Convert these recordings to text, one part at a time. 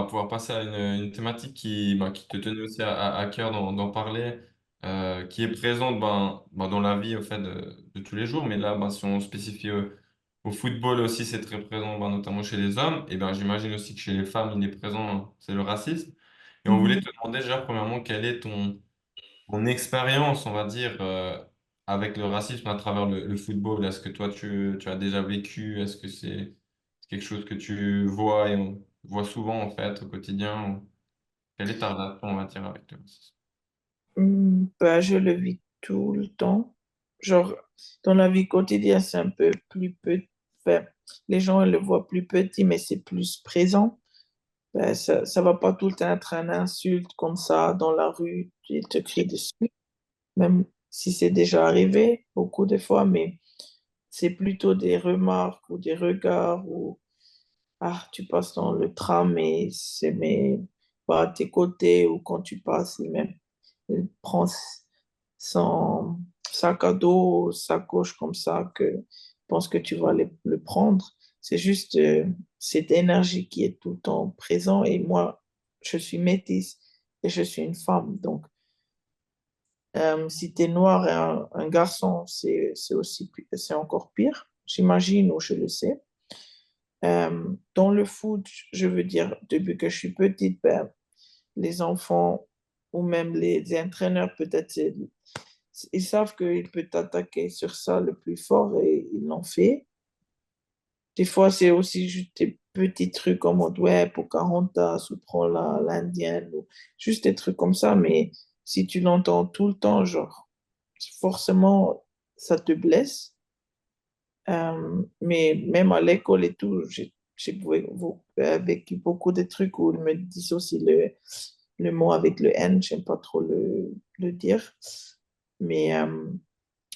pouvoir passer à une thématique qui te tenait aussi à cœur d'en parler, qui est présente dans la vie au fait, de tous les jours. Mais là, si on spécifie au football aussi, c'est très présent, notamment chez les hommes. Et j'imagine aussi que chez les femmes, il est présent, c'est le racisme. Et on voulait Mhm. te demander déjà, premièrement, quelle est ton expérience, on va dire, avec le racisme à travers le football. Est-ce que toi, tu as déjà vécu? Est-ce que c'est quelque chose que tu vois et on voit souvent, en fait, au quotidien? Quelle est ta relation, on va dire, avec le racisme? Bah, je le vis tout le temps. Genre, dans la vie quotidienne, c'est un peu plus petit. Enfin, les gens le voient plus petit, mais c'est plus présent. Ben, ça va pas tout le temps être un insulte comme ça dans la rue, ils te crient dessus, même si c'est déjà arrivé beaucoup de fois, mais c'est plutôt des remarques ou des regards ou ah, tu passes dans le tram et c'est mais pas à tes côtés ou quand tu passes, il prend son sac à dos, sa coche comme ça que pense que tu vas le prendre. C'est juste cette énergie qui est tout le temps présente et moi, je suis métisse et je suis une femme. Donc, si tu es noir et un garçon, c'est encore pire, j'imagine ou je le sais. Dans le foot, je veux dire, depuis que je suis petite, ben, les enfants ou même les entraîneurs, peut-être, ils savent qu'ils peuvent t'attaquer sur ça le plus fort et ils l'ont fait. Des fois, c'est aussi juste des petits trucs comme ouais, Pocahontas ou prends l'indienne ou juste des trucs comme ça. Mais si tu l'entends tout le temps, genre, forcément, ça te blesse. Mais même à l'école et tout, vécu beaucoup de trucs où ils me disent aussi le mot avec le N, j'aime pas trop le dire. Mais, euh,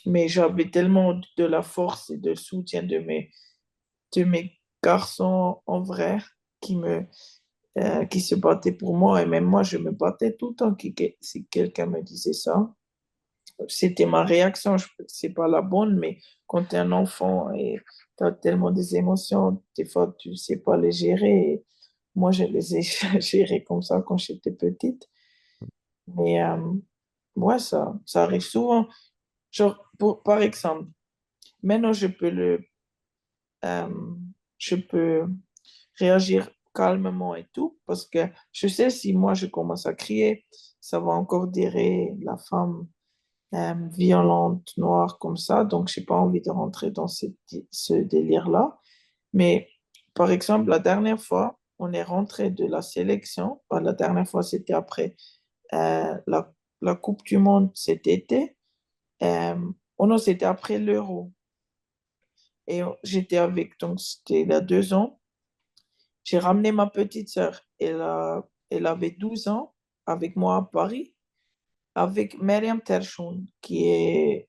mais j'avais tellement de la force et de soutien de mes garçons en vrai qui se battaient pour moi. Et même moi, je me battais tout le temps si quelqu'un me disait ça. C'était ma réaction, c'est pas la bonne, mais quand tu es un enfant et tu as tellement des émotions, des fois tu sais pas les gérer. Et moi, je les ai gérées comme ça quand j'étais petite. Mais ouais, ça arrive souvent. Genre, par exemple, maintenant euh, je peux réagir calmement et tout, parce que je sais si moi je commence à crier, ça va encore dire la femme violente, noire comme ça. Donc, j'ai pas envie de rentrer dans ce délire-là. Mais par exemple, la dernière fois, on est rentré de la sélection. La dernière fois, c'était après la Coupe du Monde cet été. Euh, oh non, c'était après l'Euro. Et j'étais avec, donc c'était il y a 2 ans. J'ai ramené ma petite sœur. Elle avait 12 ans avec moi à Paris, avec Mariam Terchoun, qui est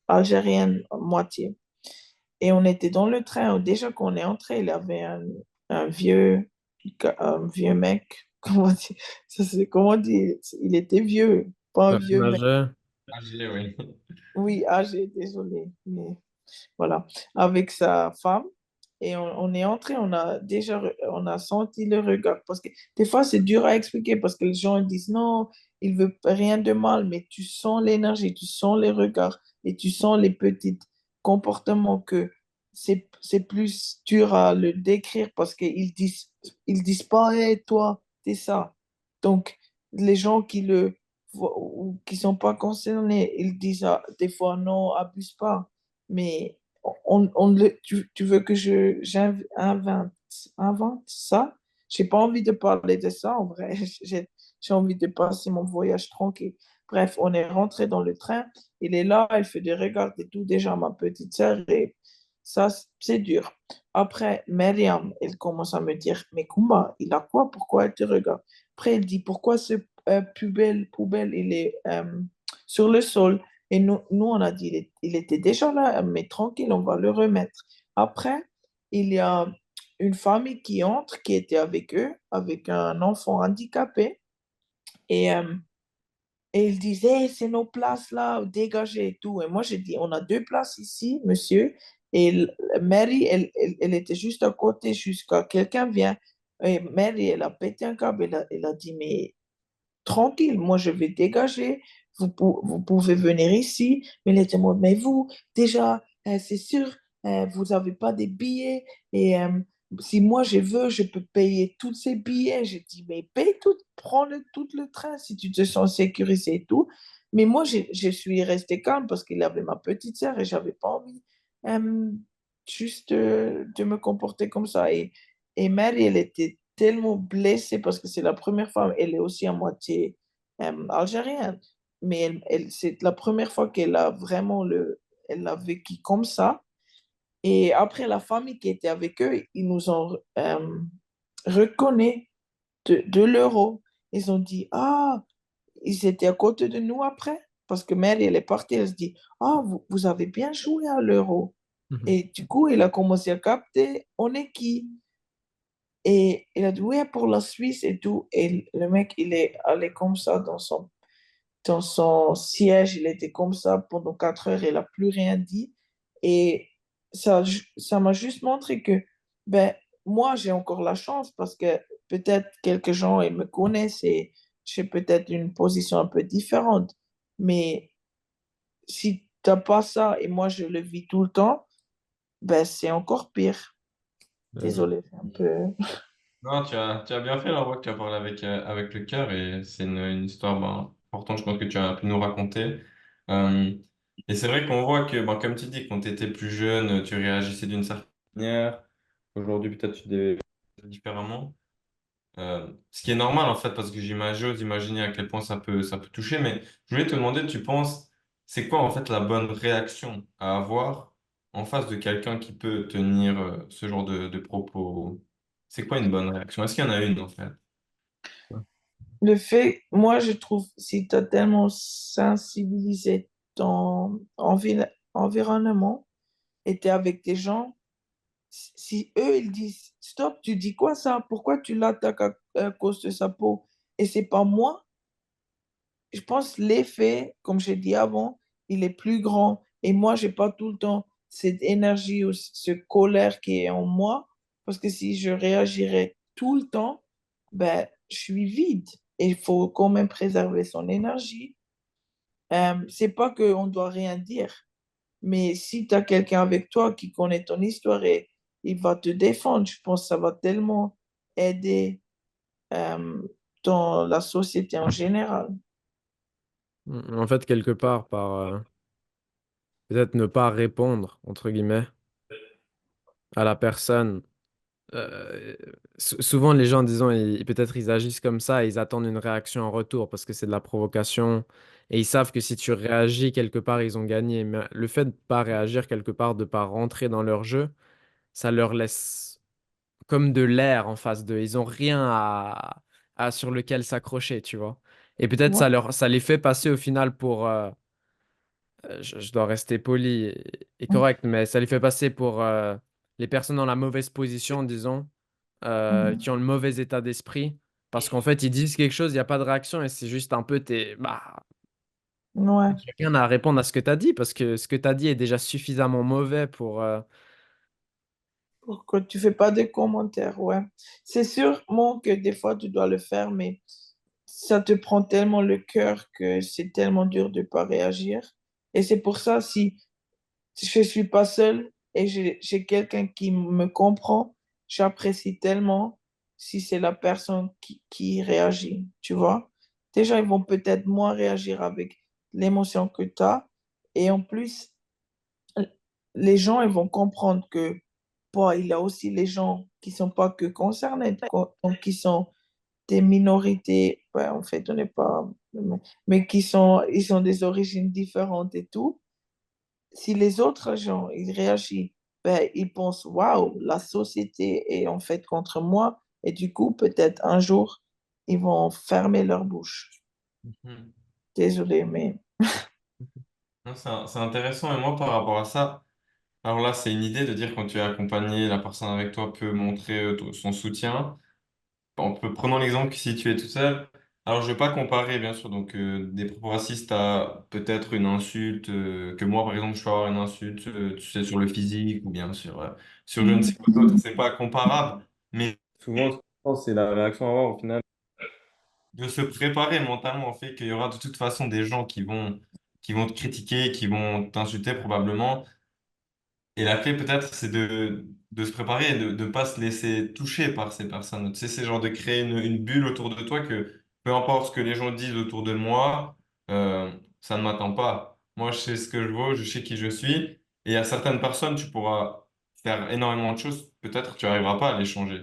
algérienne à moitié. Et on était dans le train. Déjà qu'on est entré, il y avait un vieux, un vieux mec. Comment dire? Il était vieux, pas un Personne vieux mec. âgée. Âgé, oui. Oui, âgé, désolé. Mais voilà, avec sa femme. Et on est entré, on a senti le regard. Parce que des fois, c'est dur à expliquer parce que les gens ils disent non, il veut rien de mal, mais tu sens l'énergie, tu sens les regards et tu sens les petits comportements que c'est plus dur à le décrire parce qu'ils disent pas, hey, toi, c'est ça. Donc, les gens qui le ou qui sont pas concernés, ils disent des fois non, abuse pas. Mais tu veux que invente ça? J'ai pas envie de parler de ça en vrai. J'ai envie de passer mon voyage tranquille. Bref, on est rentré dans le train. Il est là, il fait des regards et tout, déjà ma petite sœur. Et ça, c'est dur. Après, Myriam, elle commence à me dire, mais Kumba, il a quoi? Pourquoi elle te regarde? Après, elle dit, pourquoi ce poubelle, il est sur le sol? Et nous on a dit, il était déjà là, mais tranquille, on va le remettre. Après, il y a une famille qui entre, qui était avec eux, avec un enfant handicapé. Et, euh, et ils disaient, c'est nos places là, dégagez et tout. Et moi, j'ai dit, on a 2 places ici, monsieur. Et Mary, elle était juste à côté jusqu'à quelqu'un vient. Et Mary, elle a pété un câble, elle a dit, mais tranquille, moi je vais dégager, vous pouvez venir ici, mais les témoins, mais vous, déjà, c'est sûr, vous n'avez pas des billets, et si moi je veux, je peux payer tous ces billets. Je dis, mais paye tout, tout le train si tu te sens sécurisé et tout. Mais moi, je suis restée calme parce qu'il avait ma petite sœur et j'avais pas envie euh, juste de me comporter comme ça. Et Mary, elle était tellement blessée parce que c'est la première fois, elle est aussi à moitié algérienne, mais c'est la première fois qu'elle a vraiment elle a vécu comme ça. Et après, la famille qui était avec eux, ils nous ont reconnu de l'euro. Ils ont dit, ah, ils étaient à côté de nous après, parce que Mary, elle est partie, elle se dit, ah, vous avez bien joué à l'euro. Mhm. Et du coup, il a commencé à capter, on est qui? Et il a dit, oui, pour la Suisse et tout. Et le mec, il est allé comme ça dans son siège, il était comme ça pendant 4 heures, il n'a plus rien dit. Et ça m'a juste montré que, ben, moi, j'ai encore la chance parce que peut-être quelques gens, ils me connaissent et j'ai peut-être une position un peu différente. Mais si tu n'as pas ça et moi, je le vis tout le temps, ben, c'est encore pire. Euh, Désolée, c'est un peu... Non, tu as bien fait, la voix que tu as parlé avec le cœur et c'est une histoire ben, importante, je pense que tu as pu nous raconter. Euh, et c'est vrai qu'on voit que, ben, comme tu dis, quand tu étais plus jeune, tu réagissais d'une certaine manière. Aujourd'hui, peut-être tu réagis différemment. Ce qui est normal en fait, parce que j'ose imaginer à quel point ça peut toucher, mais je voulais te demander, tu penses, c'est quoi en fait la bonne réaction à avoir en face de quelqu'un qui peut tenir ce genre de propos? C'est quoi une bonne réaction? Est-ce qu'il y en a une en fait? Le fait, moi, je trouve, si tu as tellement sensibilisé ton environnement et tu es avec des gens, si eux, ils disent, stop, tu dis quoi ça? Pourquoi tu l'attaques à cause de sa peau? Et c'est pas moi, je pense l'effet, comme j'ai dit avant, il est plus grand. Et moi, j'ai pas tout le temps cette énergie ou cette colère qui est en moi. Parce que si je réagirais tout le temps, ben, je suis vide. Et il faut quand même préserver son énergie. C'est pas qu'on doit rien dire. Mais si tu as quelqu'un avec toi qui connaît ton histoire et il va te défendre, je pense que ça va tellement aider euh, dans la société en général. En fait, quelque part, par peut-être ne pas répondre, entre guillemets, à la personne. euh, Souvent, les gens, disons, peut-être ils agissent comme ça, ils attendent une réaction en retour parce que c'est de la provocation et ils savent que si tu réagis quelque part, ils ont gagné. Mais le fait de pas réagir quelque part, de pas rentrer dans leur jeu, ça leur laisse comme de l'air en face d'eux. Ils ont rien sur lequel s'accrocher, tu vois. Et peut-être Ouais. ça les fait passer au final pour, je dois rester poli et correct, mais ça les fait passer pour les personnes dans la mauvaise position, disons, Mhm. qui ont le mauvais état d'esprit. Parce qu'en fait, ils disent quelque chose, il n'y a pas de réaction et c'est juste un peu, Ouais. j'ai rien à répondre à ce que tu as dit parce que ce que tu as dit est déjà suffisamment mauvais pour. Pourquoi tu fais pas de commentaires? Ouais. C'est sûrement que des fois tu dois le faire, mais ça te prend tellement le cœur que c'est tellement dur de pas réagir. Et c'est pour ça, si je suis pas seule et j'ai quelqu'un qui me comprend, j'apprécie tellement si c'est la personne qui réagit, tu vois. Déjà, ils vont peut-être moins réagir avec l'émotion que tu as. Et en plus, les gens ils vont comprendre que bon, il y a aussi les gens qui sont pas que concernés, donc qui sont des minorités, ouais, en fait, on n'est pas, mais ils ont des origines différentes et tout. Si les autres gens, ils réagissent, ben, ils pensent, waouh, la société est en fait contre moi, et du coup, peut-être un jour, ils vont fermer leur bouche. Mhm. Désolé, mais Non, c'est intéressant et moi par rapport à ça, alors là c'est une idée de dire quand tu es accompagné, la personne avec toi peut montrer son soutien. Prenons l'exemple que si tu es tout seul, alors je ne vais pas comparer bien sûr donc des propos racistes à peut-être une insulte que moi par exemple je peux avoir une insulte tu sais sur le physique ou bien sur je ne sais quoi d'autre, c'est pas comparable mais souvent. pense que c'est la réaction à avoir au final. De se préparer mentalement au fait qu'il y aura de toute façon des gens qui vont te critiquer, qui vont t'insulter probablement. Et la clé peut-être, c'est de se préparer et de ne pas se laisser toucher par ces personnes. Tu sais, c'est genre de créer une bulle autour de toi que peu importe ce que les gens disent autour de moi, ça ne m'attend pas. Moi, je sais ce que je vaux, je sais qui je suis. Et à certaines personnes, tu pourras faire énormément de choses. Peut-être tu n'arriveras pas à les changer.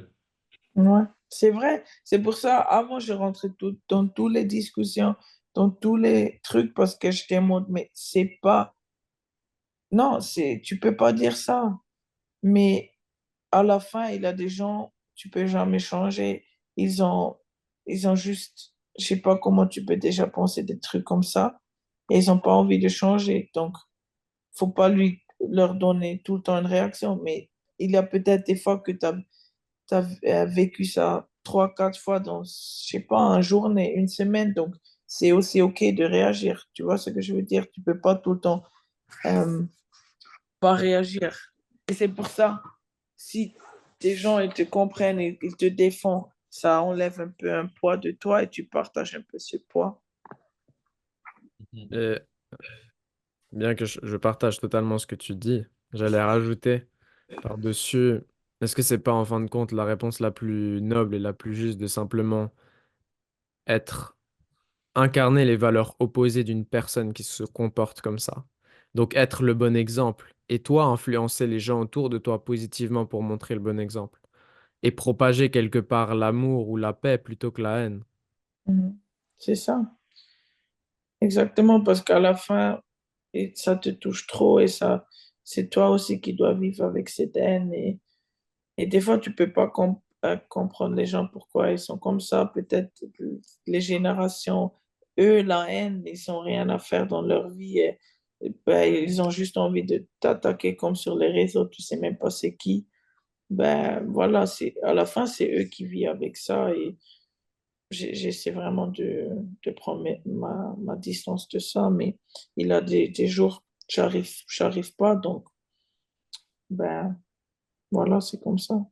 Ouais, c'est vrai. C'est pour ça, avant, je rentrais dans toutes les discussions, dans tous les trucs, parce que j'étais en mode, mais c'est pas. Non, tu peux pas dire ça. Mais à la fin, il y a des gens, tu peux jamais changer. Ils ont, ils ont juste, je sais pas comment tu peux déjà penser des trucs comme ça, et ils ont pas envie de changer. Donc, faut pas leur donner tout le temps une réaction. Mais il y a peut-être des fois que tu as vécu ça trois, quatre fois dans, je sais pas, une journée, une semaine. Donc, c'est aussi OK de réagir. Tu vois ce que je veux dire? Tu peux pas tout le temps euh, pas réagir. Et c'est pour ça, si des gens ils te comprennent et ils te défendent, ça enlève un peu un poids de toi et tu partages un peu ce poids. Et bien que je partage totalement ce que tu dis, j'allais rajouter par-dessus, est-ce que c'est pas en fin de compte la réponse la plus noble et la plus juste de simplement être, incarner les valeurs opposées d'une personne qui se comporte comme ça? Donc être le bon exemple et toi influencer les gens autour de toi positivement pour montrer le bon exemple et propager quelque part l'amour ou la paix plutôt que la haine. Mhm. C'est ça, exactement, parce qu'à la fin, ça te touche trop et ça, c'est toi aussi qui dois vivre avec cette haine. Et des fois, tu peux pas comprendre les gens pourquoi ils sont comme ça. Peut-être les générations, eux, la haine, ils n'ont rien à faire dans leur vie. Et ben, ils ont juste envie de t'attaquer comme sur les réseaux. Tu sais même pas c'est qui. Ben voilà, à la fin, c'est eux qui vivent avec ça. Et j'essaie vraiment de prendre ma distance de ça. Mais il y a des jours, j'arrive pas. Donc, ben voilà, c'est comme ça.